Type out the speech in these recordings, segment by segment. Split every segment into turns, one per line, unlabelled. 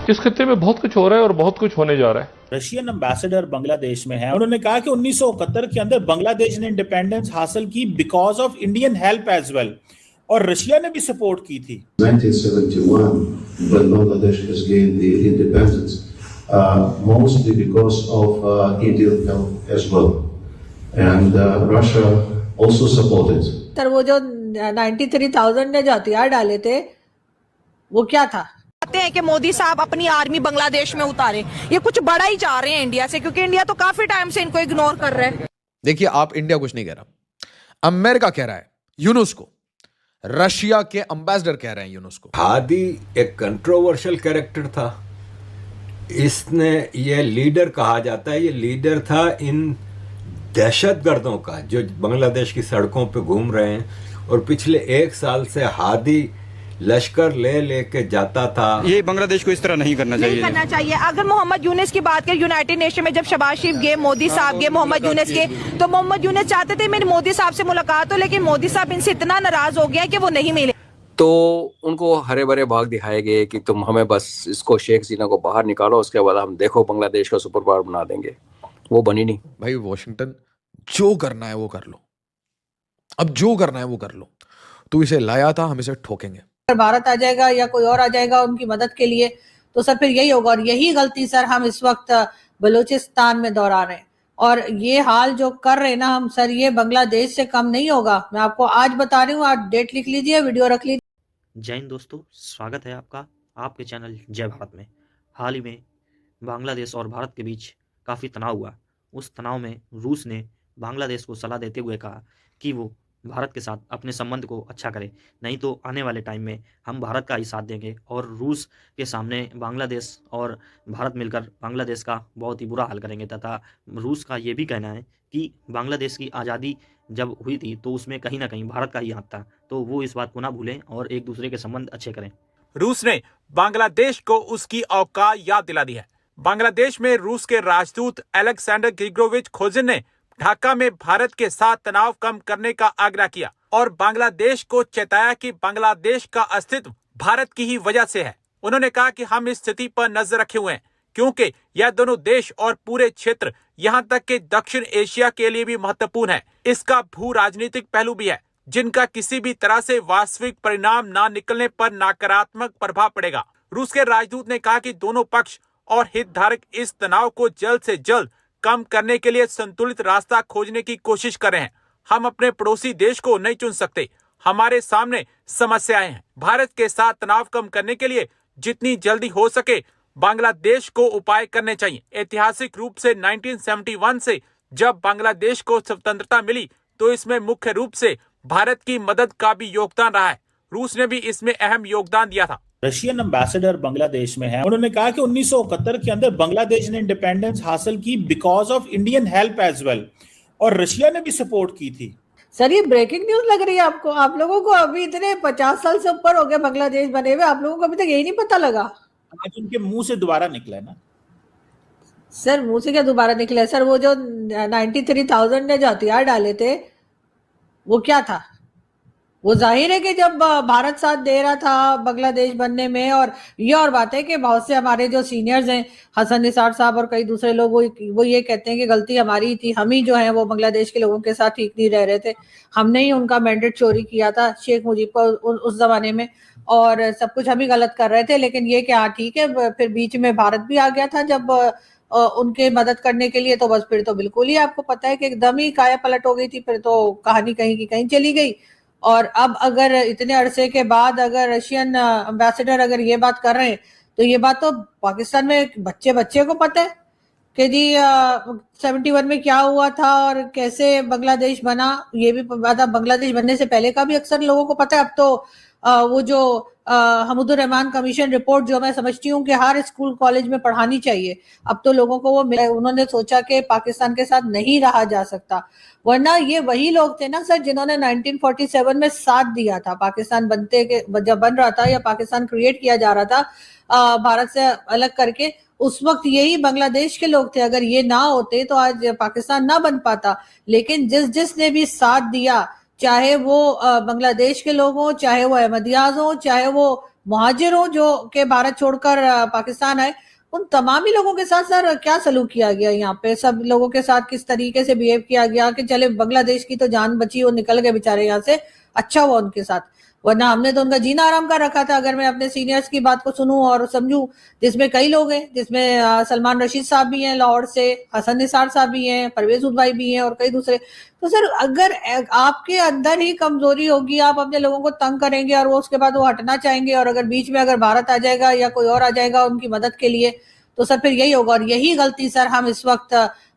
इस खत्ते में बहुत कुछ हो रहा है और बहुत कुछ होने जा रहा है।
रशियन एम्बेसडर बांग्लादेश में है। उन्होंने कहा कि 1971 के अंदर बांग्लादेश ने इंडिपेंडेंस हासिल की because of Indian help as well, और रशिया ने भी सपोर्ट की थी।
1971 when Bangladesh has gained the independence, mostly because of Indian help as well, and Russia also supported.
Sir वो जो 93,000 ने जो हथियार डाले थे वो क्या था?
चाहते हैं कि मोदी साहब अपनी आर्मी बांग्लादेश में उतारे। ये कुछ बड़ा ही चाह रहे हैं इंडिया से, क्योंकि इंडिया तो काफी टाइम से इनको इग्नोर कर रहा है।
देखिए, आप इंडिया कुछ नहीं कह रहा, अमेरिका कह रहा है, यूनेस्को, रशिया के एम्बेसडर कह रहे हैं यूनेस्को।
हादी एक कंट्रोवर्शियल कैरेक्टर था। इसने ये लीडर कहा जाता है, ये लीडर था इन दहशतगर्दों का जो बांग्लादेश की सड़कों पे घूम रहे हैं, और पिछले 1 साल से हादी लश्कर लेके जाता था।
ये बांग्लादेश को इस तरह नहीं करना चाहिए।
अगर मोहम्मद यूनिस की बात करें, यूनाइटेड नेशन में जब शहबाज शरीफ गए, मोदी साहब गए मोहम्मद यूनिस के, तो मोहम्मद यूनिस चाहते थे मेरी मोदी साहब से मुलाकात हो, लेकिन मोदी साहब इनसे इतना नाराज हो गया कि वो नहीं मिले।
तो उनको हरे भरे भाग दिखाए गए कि तुम हमें बस इसको शेख हसीना को बाहर निकालो, उसके बाद हम देखो बांग्लादेश को सुपर पावर बना देंगे। वो बनी नहीं।
भाई वॉशिंगटन, जो करना है वो कर लो, अब जो करना है वो कर लो। तू इसे लाया था, हम इसे ठोकेंगे।
अगर भारत आ जाएगा या कोई और आ जाएगा उनकी मदद के लिए, तो सर फिर यही होगा। और यही गलती सर हम इस वक्त बलूचिस्तान में दोहरा रहे हैं, और ये हाल जो कर रहे हैं ना हम सर, ये बांग्लादेश से कम नहीं होगा। मैं आपको आज बता रही हूँ, आज डेट लिख लीजिए, वीडियो रख लीजिए।
जय हिंद दोस्तों, स्वागत है आपका आपके चैनल जय भारत में। हाल ही में बांग्लादेश और भारत के बीच काफ़ी तनाव हुआ। उस तनाव में रूस ने बांग्लादेश को सलाह देते हुए कहा कि वो भारत के साथ अपने संबंध को अच्छा करे, नहीं तो आने वाले टाइम में हम भारत का ही साथ देंगे और रूस के सामने बांग्लादेश और भारत मिलकर बांग्लादेश का बहुत ही बुरा हाल करेंगे। तथा रूस का ये भी कहना है कि बांग्लादेश की आज़ादी जब हुई थी तो उसमें कहीं ना कहीं भारत का ही हाथ था, तो वो इस बात को ना भूलें और एक दूसरे के संबंध अच्छे करें।
रूस ने बांग्लादेश को उसकी औकात याद दिला दी है। बांग्लादेश में रूस के राजदूत अलेक्जेंडर ग्रिगोरोविच खोजिन ने ढाका में भारत के साथ तनाव कम करने का आग्रह किया और बांग्लादेश को चेताया कि बांग्लादेश का अस्तित्व भारत की ही वजह से है। उन्होंने कहा कि हम इस स्थिति पर नजर रखे हुए हैं, क्योंकि यह दोनों देश और पूरे क्षेत्र यहां तक कि दक्षिण एशिया के लिए भी महत्वपूर्ण है। इसका भू राजनीतिक पहलू भी है, जिनका किसी भी तरह से वास्तविक परिणाम न निकलने पर नकारात्मक प्रभाव पड़ेगा। रूस के राजदूत ने कहा कि दोनों पक्ष और हितधारक इस तनाव को जल्द से जल्द कम करने के लिए संतुलित रास्ता खोजने की कोशिश कर रहे हैं। हम अपने पड़ोसी देश को नहीं चुन सकते, हमारे सामने समस्याएं हैं। भारत के साथ तनाव कम करने के लिए जितनी जल्दी हो सके बांग्लादेश को उपाय करने चाहिए। ऐतिहासिक रूप से 1971 से जब बांग्लादेश को स्वतंत्रता मिली तो इसमें मुख्य रूप से भारत की मदद का भी योगदान रहा है। रूस ने भी इसमें अहम योगदान दिया था।
रशियन एम्बेसडर बांग्लादेश में है। उन्होंने कहा कि 1971 के अंदर बांग्लादेश ने इंडिपेंडेंस हासिल की because of Indian help as well, और रशिया ने भी सपोर्ट की थी।
सर ये ब्रेकिंग न्यूज लग रही है आपको? आप लोगों को अभी इतने 50 साल से ऊपर हो गए बांग्लादेश बने हुए, आप लोगों को अभी तक यही नहीं पता लगा?
आज उनके मुंह से दोबारा निकला है ना
सर। मुंह से क्या दोबारा निकला है सर? वो जो 93,000 ने जो हथियार डाले थे वो क्या था? वो जाहिर है कि जब भारत साथ दे रहा था बांग्लादेश बनने में, और ये और बात है कि बहुत से हमारे जो सीनियर्स हैं, हसन निसार साहब और कई दूसरे लोग, वो ये कहते हैं कि गलती हमारी थी, हम ही जो है वो बांग्लादेश के लोगों के साथ ठीक नहीं रह रहे थे, हमने ही उनका मैंडेट चोरी किया था शेख मुजीब को उस जमाने में, और सब कुछ हम ही गलत कर रहे थे। लेकिन ये क्या ठीक है, फिर बीच में भारत भी आ गया था जब उनके मदद करने के लिए, तो बस फिर तो बिल्कुल ही आपको पता है कि एकदम ही काया पलट हो गई थी, फिर तो कहानी कहीं की कहीं चली गई। और अब अगर इतने अरसे के बाद अगर रशियन एम्बेसडर अगर ये बात कर रहे हैं, तो ये बात तो पाकिस्तान में बच्चे को पता है कि जी 71 में क्या हुआ था और कैसे बांग्लादेश बना। ये भी पता, बांग्लादेश बनने से पहले का भी अक्सर लोगों को पता है। अब तो वो जो हमीदुर रहमान कमीशन रिपोर्ट जो मैं समझती हूँ कि हर स्कूल कॉलेज में पढ़ानी चाहिए, अब तो लोगों को वो मिला। उन्होंने सोचा कि पाकिस्तान के साथ नहीं रहा जा सकता, वरना ये वही लोग थे ना सर जिन्होंने 1947 में साथ दिया था पाकिस्तान बनते के, जब बन रहा था या पाकिस्तान क्रिएट किया जा रहा था भारत से अलग करके, उस वक्त यही बांग्लादेश के लोग थे। अगर ये ना होते तो आज पाकिस्तान ना बन पाता। लेकिन जिसने भी साथ दिया, चाहे वो बांग्लादेश के लोग हों, चाहे वो अहमदियाज हों, चाहे वो मुहाजिरों जो के भारत छोड़कर पाकिस्तान आए, उन तमामी लोगों के साथ सर क्या सलूक किया गया, यहाँ पे सब लोगों के साथ किस तरीके से बिहेव किया गया कि चले बांग्लादेश की तो जान बची, वो निकल गए बेचारे यहाँ से, अच्छा हुआ उनके साथ, वरना हमने तो उनका जीना आराम कर रखा था। अगर मैं अपने सीनियर्स की बात को सुनूं और समझूं, जिसमें कई लोग हैं, जिसमें सलमान रशीद साहब भी हैं लाहौर से, हसन निसार साहब भी हैं, परवेज उदवाई भी हैं और कई दूसरे। तो सर अगर आपके अंदर ही कमजोरी होगी, आप अपने लोगों को तंग करेंगे और वो उसके बाद वो हटना चाहेंगे, और अगर बीच में अगर भारत आ जाएगा या कोई और आ जाएगा उनकी मदद के लिए, तो सर फिर यही होगा। और यही गलती सर हम इस वक्त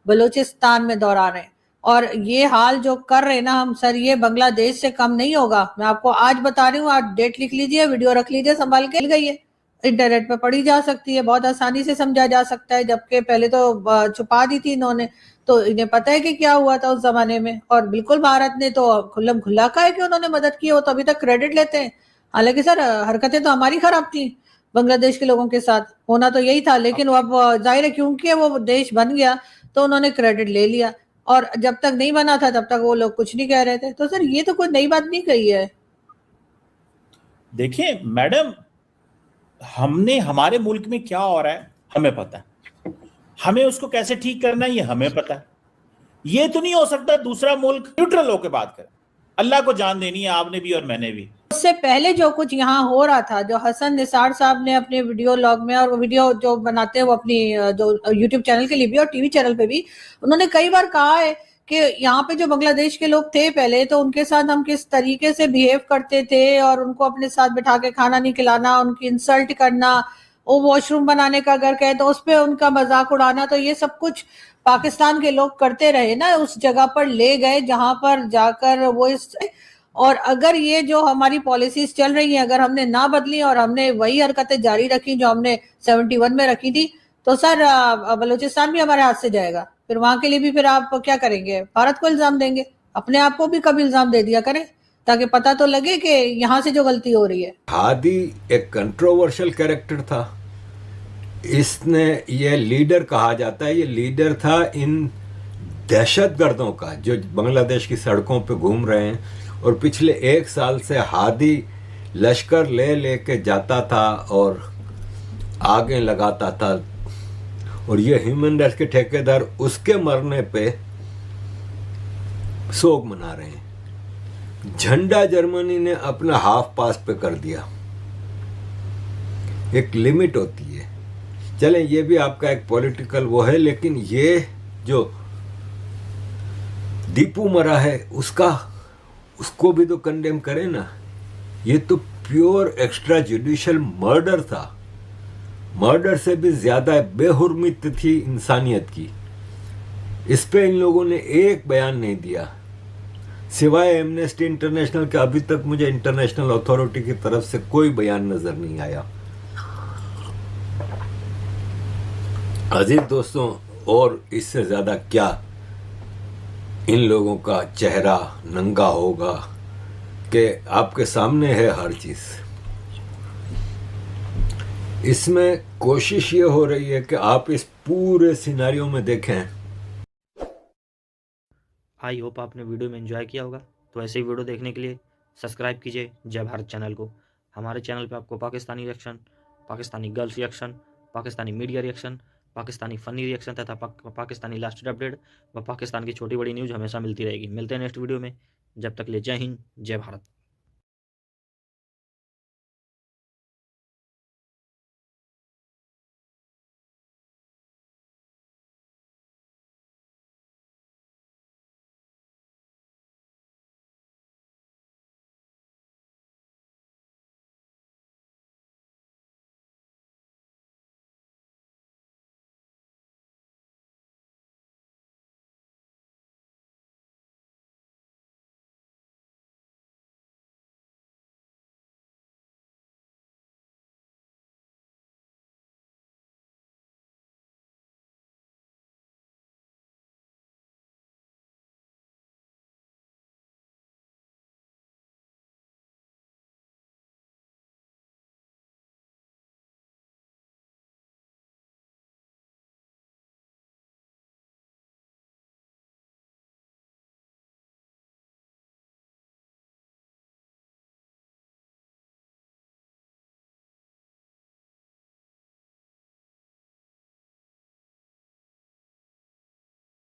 बलूचिस्तान में दोहरा रहे हैं, और ये हाल जो कर रहे हैं ना हम सर, ये बांग्लादेश से कम नहीं होगा। मैं आपको आज बता रही हूँ, आज डेट लिख लीजिए, वीडियो रख लीजिए संभाल के, मिल गई है, इंटरनेट पे पढ़ी जा सकती है, बहुत आसानी से समझा जा सकता है, जबकि पहले तो छुपा दी थी इन्होंने, तो इन्हें पता है कि क्या हुआ था उस जमाने में। और बिल्कुल भारत ने तो खुल्लम खुल्ला कहा है कि उन्होंने मदद की, वो तो अभी तक क्रेडिट लेते हैं। हालांकि सर हरकतें तो हमारी खराब थी बांग्लादेश के लोगों के साथ, होना तो यही था, लेकिन वो अब जाहिर है क्योंकि वो देश बन गया तो उन्होंने क्रेडिट ले लिया, और जब तक नहीं बना था तब तक वो लोग कुछ नहीं कह रहे थे। तो सर ये तो कोई नई बात नहीं कही है।
देखिए मैडम, हमने हमारे मुल्क में क्या हो रहा है हमें पता है, हमें उसको कैसे ठीक करना है ये हमें पता है। ये तो नहीं हो सकता दूसरा मुल्क न्यूट्रल होकर बात करे। अल्लाह को जान देनी है आपने भी और मैंने भी।
उससे पहले जो कुछ यहाँ हो रहा था, जो हसन निसार साहब ने अपने वीडियो लॉग में, और वो वीडियो जो बनाते हैं वो अपनी जो यूट्यूब चैनल के लिए भी और टीवी चैनल पे भी, उन्होंने कई बार कहा है कि यहाँ पे जो बांग्लादेश के लोग थे पहले, तो उनके साथ हम किस तरीके से बिहेव करते थे, और उनको अपने साथ बिठा के खाना नहीं खिलाना, उनकी इंसल्ट करना, वो वॉशरूम बनाने का अगर कहे तो उस पर उनका मजाक उड़ाना, तो ये सब कुछ पाकिस्तान के लोग करते रहे ना, उस जगह पर ले गए जहां पर जाकर वो इस। और अगर ये जो हमारी पॉलिसीज चल रही हैं अगर हमने ना बदली और हमने वही हरकतें जारी रखी जो हमने 71 में रखी थी, तो सर बलूचिस्तान भी हमारे हाथ से जाएगा। फिर वहां के लिए भी फिर आप क्या करेंगे, भारत को इल्जाम देंगे, अपने आप को भी कभी इल्जाम दे दिया करें ताकि पता तो लगे कि यहाँ से जो गलती हो रही है।
हादी एक कंट्रोवर्शियल कैरेक्टर था, इसने ये लीडर कहा जाता है, ये लीडर था इन दहशतगर्दों का जो बांग्लादेश की सड़कों पे घूम रहे हैं, और पिछले 1 साल से हादी लश्कर ले के जाता था और आगे लगाता था, और ये ह्यूमन राइट्स के ठेकेदार उसके मरने पे शोक मना रहे हैं। झंडा जर्मनी ने अपना हाफ पास पे कर दिया। एक लिमिट होती है, चलें ये भी आपका एक पॉलिटिकल वो है, लेकिन ये जो दीपू मरा है उसको भी तो कंडेम करें ना। ये तो प्योर एक्स्ट्रा जुडिशियल मर्डर था, मर्डर से भी ज्यादा बेहुर्मत थी इंसानियत की। इस पे इन लोगों ने एक बयान नहीं दिया, सिवाय एमनेस्टी इंटरनेशनल के। अभी तक मुझे इंटरनेशनल अथॉरिटी की तरफ से कोई बयान नजर नहीं आया। अजीज दोस्तों, और इससे ज्यादा क्या इन लोगों का चेहरा नंगा होगा कि आपके सामने है हर चीज। इसमें कोशिश ये हो रही है कि आप इस पूरे सिनेरियो में देखें।
आई होप आपने वीडियो में एंजॉय किया होगा। तो ऐसे ही वीडियो देखने के लिए सब्सक्राइब कीजिए जय भारत चैनल को। हमारे चैनल पे आपको Pakistani reaction, Pakistani girls reaction, Pakistani media reaction, Pakistani funny reaction तथा पाकिस्तानी लास्ट अपडेट व पाकिस्तान की छोटी बड़ी न्यूज़ हमेशा मिलती रहेगी। मिलते हैं नेक्स्ट वीडियो में, जब तक ले जय हिंद जय भारत।